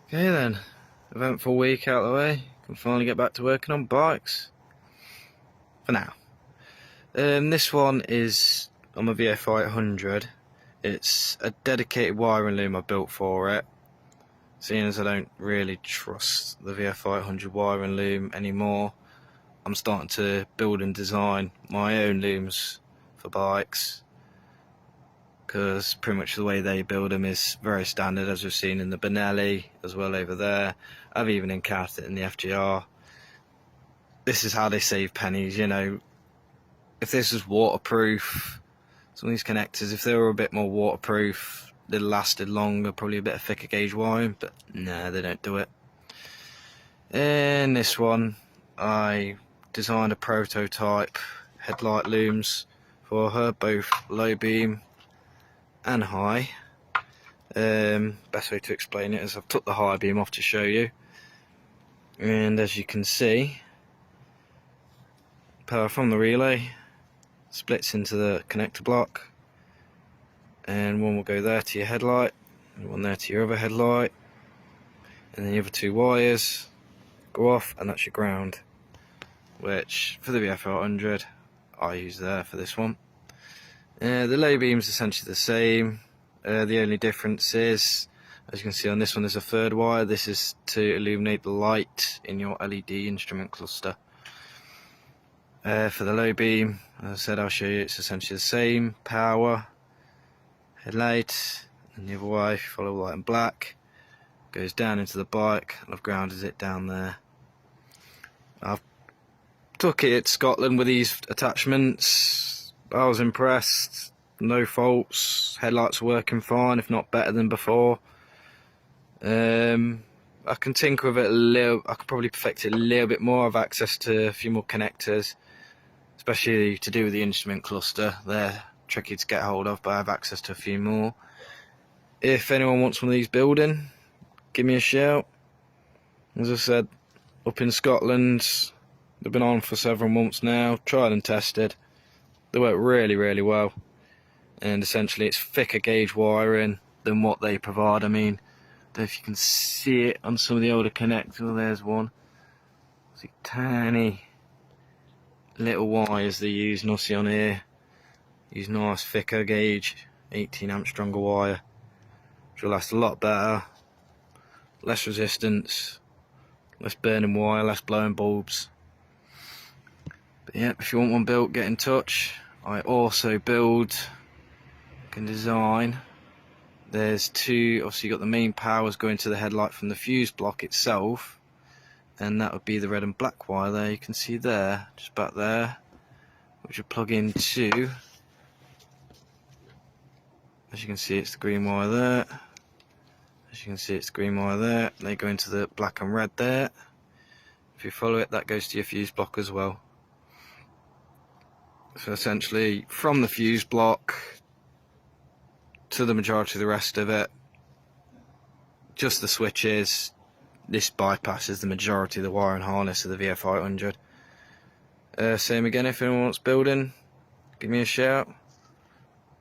Okay then, eventful week out of the way. Can finally get back to working on bikes. For now. This one is on my VFI 800. It's a dedicated wiring loom I built for it. Seeing as I don't really trust the VFI 800 wiring loom anymore, I'm starting to build and design my own looms for bikes. Because pretty much the way they build them is very standard, as we've seen in the Benelli as well over there. I've even encountered it in the FGR. This is how they save pennies, you know. If this was waterproof, some of these connectors, if they were a bit more waterproof, they'd lasted longer, probably a bit of thicker gauge wiring, but nah, they don't do it. In this one, I designed a prototype headlight looms for her, both low beam and high. Best way to explain it is I've took the high beam off to show you, and as you can see, power from the relay splits into the connector block, and one will go there to your headlight and one there to your other headlight, and then the other two wires go off, and that's your ground, which for the VFI 800 I use there for this one. The low beam is essentially the same. The only difference is, as you can see on this one, there's a third wire. This is to illuminate the light in your LED instrument cluster. For the low beam, as I said, I'll show you, it's essentially the same. Power, headlight, and the other way, if you follow white and black, goes down into the bike, and I've grounded it down there. I've took it to Scotland with these attachments. I was impressed, no faults, headlights are working fine, if not better than before. I can tinker with it a little, I could probably perfect it a little bit more. I've access to a few more connectors, especially to do with the instrument cluster. They're tricky to get hold of, but I have access to a few more. If anyone wants one of these building, give me a shout. As I said, up in Scotland, they've been on for several months now, tried and tested. They work really well, and essentially it's thicker gauge wiring than what they provide. I mean, I don't know if you can see it on some of the older connectors. There's one. See, tiny little wires they use, and obviously on here use nice thicker gauge 18 amp stronger wire, which will last a lot better, less resistance, less burning wire, less blowing bulbs. But yeah, if you want one built, get in touch. I also build, can design. There's two, obviously you've got the main powers going to the headlight from the fuse block itself, and that would be the red and black wire there, you can see there, just back there, which you plug into, as you can see it's the green wire there, as you can see it's the green wire there, they go into the black and red there. If you follow it, that goes to your fuse block as well. So essentially, from the fuse block to the majority of the rest of it, just the switches, this bypasses the majority of the wire and harness of the VFI 800. Same again, if anyone wants building, give me a shout.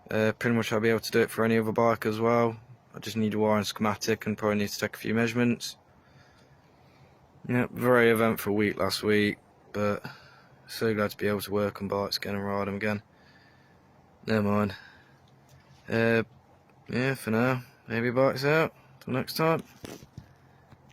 Pretty much I'll be able to do it for any other bike as well. I just need a wiring schematic and probably need to take a few measurements. Yeah, very eventful week last week, but so glad to be able to work on bikes again and ride them again. Never mind. Yeah, for now, maybe bikes out. Till next time.